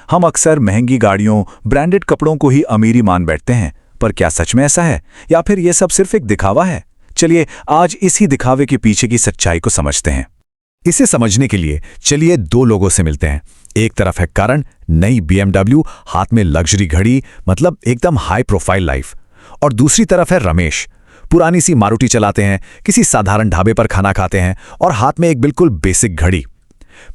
हम अक्सर महंगी गाड़ियों, ब्रांडेड कपड़ों को ही अमीरी मान बैठते हैं, पर क्या सच में ऐसा है या फिर यह सब सिर्फ एक दिखावा है? चलिए आज इसी दिखावे के पीछे की सच्चाई को समझते हैं। इसे समझने के लिए चलिए दो लोगों से मिलते हैं। एक तरफ है करण, नई BMW, हाथ में लग्जरी घड़ी, मतलब एकदम हाई प्रोफाइल लाइफ। और दूसरी तरफ है रमेश, पुरानी सी मारुति चलाते हैं, किसी साधारण ढाबे पर खाना खाते हैं और हाथ में एक बिल्कुल बेसिक घड़ी।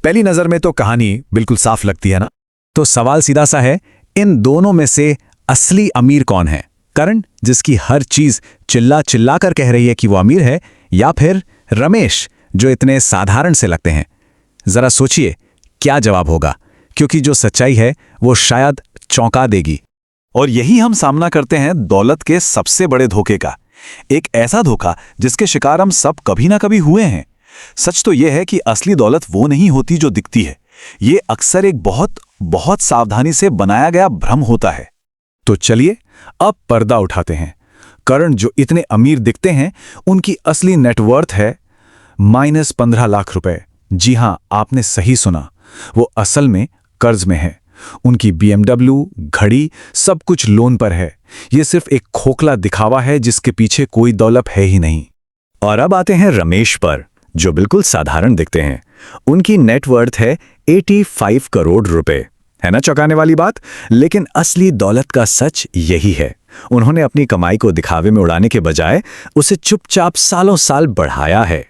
पहली नजर में तो कहानी बिल्कुल साफ लगती है ना? तो सवाल सीधा सा है, इन दोनों में से असली अमीर कौन है? करण, जिसकी हर चीज चिल्ला चिल्ला कर कह रही है कि वो अमीर है, या फिर रमेश, जो इतने साधारण से लगते हैं? जरा सोचिए क्या जवाब होगा, क्योंकि जो सच्चाई है वो शायद चौंका देगी। और यही हम सामना करते हैं दौलत के सबसे बड़े धोखे का। एक ऐसा धोखा जिसके शिकार हम सब कभी ना कभी हुए हैं। सच तो यह है कि असली दौलत वो नहीं होती जो दिखती है। ये अक्सर एक बहुत बहुत सावधानी से बनाया गया भ्रम होता है। तो चलिए अब पर्दा उठाते हैं। करण, जो इतने अमीर दिखते हैं, उनकी असली नेटवर्थ है -15 लाख रुपए। जी हां, आपने सही सुना, वो असल में कर्ज में है। उनकी BMW, घड़ी, सब कुछ लोन पर है। ये सिर्फ एक खोखला दिखावा है जिसके पीछे कोई दौलत है ही नहीं। और अब आते हैं रमेश पर, जो बिल्कुल साधारण दिखते हैं। उनकी नेटवर्थ है 85 करोड़ रुपए। है ना चौंकाने वाली बात? लेकिन असली दौलत का सच यही है। उन्होंने अपनी कमाई को दिखावे में उड़ाने के बजाय उसे चुपचाप सालों साल बढ़ाया है।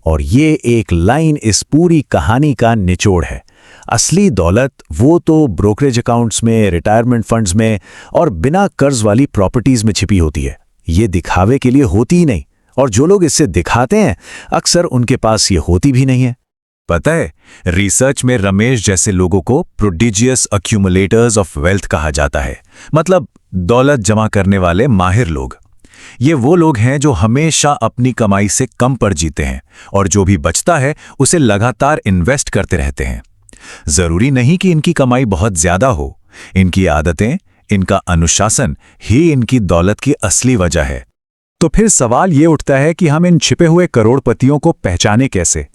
और ये एक लाइन इस पूरी कहानी का निचोड़ है। असली दौलत वो तो ब्रोकरेज अकाउंट्स में, रिटायरमेंट फंड्स में और बिना कर्ज वाली प्रॉपर्टीज में छिपी होती है। ये दिखावे के लिए होती ही नहीं, और जो लोग इससे दिखाते हैं अक्सर उनके पास ये होती भी नहीं है। पता है, रिसर्च में रमेश जैसे लोगों को प्रोडिजियस अक्यूमुलेटर्स ऑफ वेल्थ कहा जाता है, मतलब दौलत जमा करने वाले माहिर लोग। ये वो लोग हैं जो हमेशा अपनी कमाई से कम पर जीते हैं और जो भी बचता है उसे लगातार इन्वेस्ट करते रहते हैं। जरूरी नहीं कि इनकी कमाई बहुत ज्यादा हो, इनकी आदतें, इनका अनुशासन ही इनकी दौलत की असली वजह है। तो फिर सवाल ये उठता है कि हम इन छिपे हुए करोड़पतियों को पहचाने कैसे?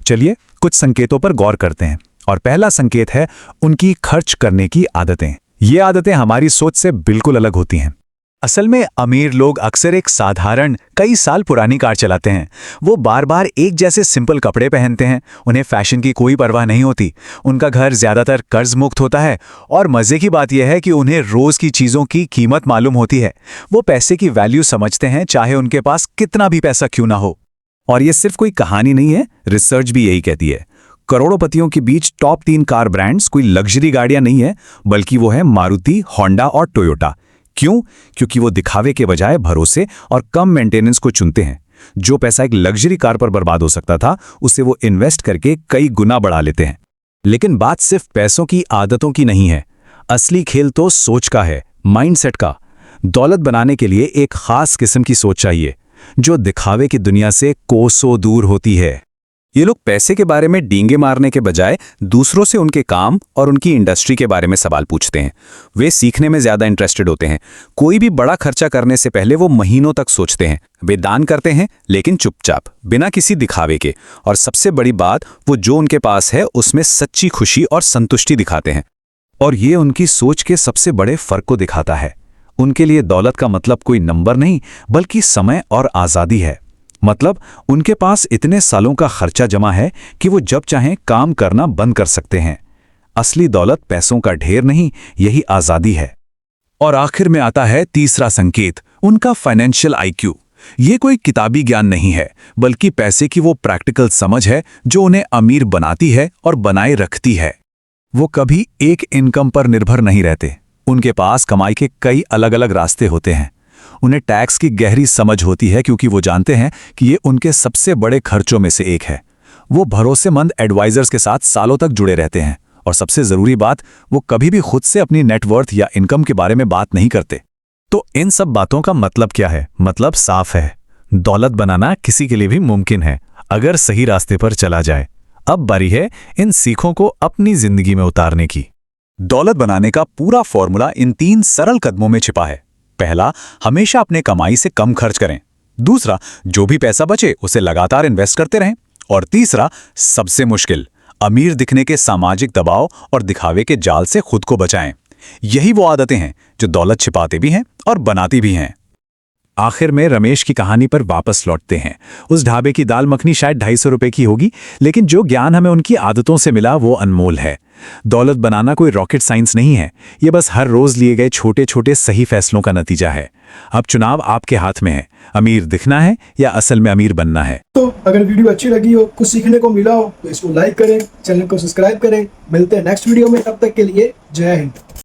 चलिए कुछ संकेतों पर गौर करते हैं। और पहला संकेत है उनकी खर्च करने की आदतें। ये आदतें हमारी सोच से बिल्कुल अलग होती हैं। असल में अमीर लोग अक्सर एक साधारण, कई साल पुरानी कार चलाते हैं। वो बार बार एक जैसे सिंपल कपड़े पहनते हैं। उन्हें फैशन की कोई परवाह नहीं होती। उनका घर ज्यादातर कर्ज मुक्त होता है। और मजे की बात यह है कि उन्हें रोज की चीजों की कीमत मालूम होती है। वो पैसे की वैल्यू समझते हैं, चाहे उनके पास कितना भी पैसा क्यों ना हो। और ये सिर्फ कोई कहानी नहीं है, रिसर्च भी यही कहती है। करोड़पतियों के बीच टॉप 3 कार ब्रांड्स कोई लग्जरी गाड़ियां नहीं है, बल्कि वो है मारुति, होंडा और टोयोटा। क्यों? क्योंकि वो दिखावे के बजाय भरोसे और कम मेंटेनेंस को चुनते हैं। जो पैसा एक लग्जरी कार पर बर्बाद हो सकता था, उसे वो इन्वेस्ट करके कई गुना बढ़ा लेते हैं। लेकिन बात सिर्फ पैसों की आदतों की नहीं है। असली खेल तो सोच का है, माइंडसेट का। दौलत बनाने के लिए एक खास किस्म की सोच चाहिए, जो दिखावे की दुनिया से कोसों दूर होती है। ये लोग पैसे के बारे में डींगे मारने के बजाय दूसरों से उनके काम और उनकी इंडस्ट्री के बारे में सवाल पूछते हैं। वे सीखने में ज्यादा इंटरेस्टेड होते हैं। कोई भी बड़ा खर्चा करने से पहले वो महीनों तक सोचते हैं। वे दान करते हैं, लेकिन चुपचाप, बिना किसी दिखावे के। और सबसे बड़ी बात, वो जो उनके पास है उसमें सच्ची खुशी और संतुष्टि दिखाते हैं। और ये उनकी सोच के सबसे बड़े फर्क को दिखाता है। उनके लिए दौलत का मतलब कोई नंबर नहीं, बल्कि समय और आज़ादी है। मतलब उनके पास इतने सालों का खर्चा जमा है कि वो जब चाहें काम करना बंद कर सकते हैं। असली दौलत पैसों का ढेर नहीं, यही आज़ादी है। और आखिर में आता है तीसरा संकेत, उनका फाइनेंशियल IQ। ये कोई किताबी ज्ञान नहीं है, बल्कि पैसे की वो प्रैक्टिकल समझ है जो उन्हें अमीर बनाती है और बनाए रखती है। वो कभी एक इनकम पर निर्भर नहीं रहते। उनके पास कमाई के कई अलग अलग रास्ते होते हैं। उन्हें टैक्स की गहरी समझ होती है, क्योंकि वो जानते हैं कि ये उनके सबसे बड़े खर्चों में से एक है। वो भरोसेमंद एडवाइजर्स के साथ सालों तक जुड़े रहते हैं। और सबसे जरूरी बात, वो कभी भी खुद से अपनी नेटवर्थ या इनकम के बारे में बात नहीं करते। तो इन सब बातों का मतलब क्या है? मतलब साफ है, दौलत बनाना किसी के लिए भी मुमकिन है, अगर सही रास्ते पर चला जाए। अब बारी है इन सीखों को अपनी जिंदगी में उतारने की। दौलत बनाने का पूरा फॉर्मूला इन 3 सरल कदमों में छिपा है। पहला, हमेशा अपने कमाई से कम खर्च करें। दूसरा, जो भी पैसा बचे उसे लगातार इन्वेस्ट करते रहें। और तीसरा, सबसे मुश्किल, अमीर दिखने के सामाजिक दबाव और दिखावे के जाल से खुद को बचाएं। यही वो आदतें हैं जो दौलत छिपाते भी हैं और बनाती भी हैं। आखिर में रमेश की कहानी पर वापस लौटते हैं। उस ढाबे की दाल मखनी शायद 250 रुपए की होगी, लेकिन जो ज्ञान हमें उनकी आदतों से मिला वो अनमोल है। दौलत बनाना कोई रॉकेट साइंस नहीं है, ये बस हर रोज लिए गए छोटे छोटे सही फैसलों का नतीजा है। अब चुनाव आपके हाथ में है, अमीर दिखना है या असल में अमीर बनना है। तो अगर वीडियो अच्छी लगी हो, कुछ सीखने को मिला हो, तो इसको लाइक करें, चैनल को सब्सक्राइब करें। मिलते हैं नेक्स्ट वीडियो में, तब तक के लिए जय हिंद।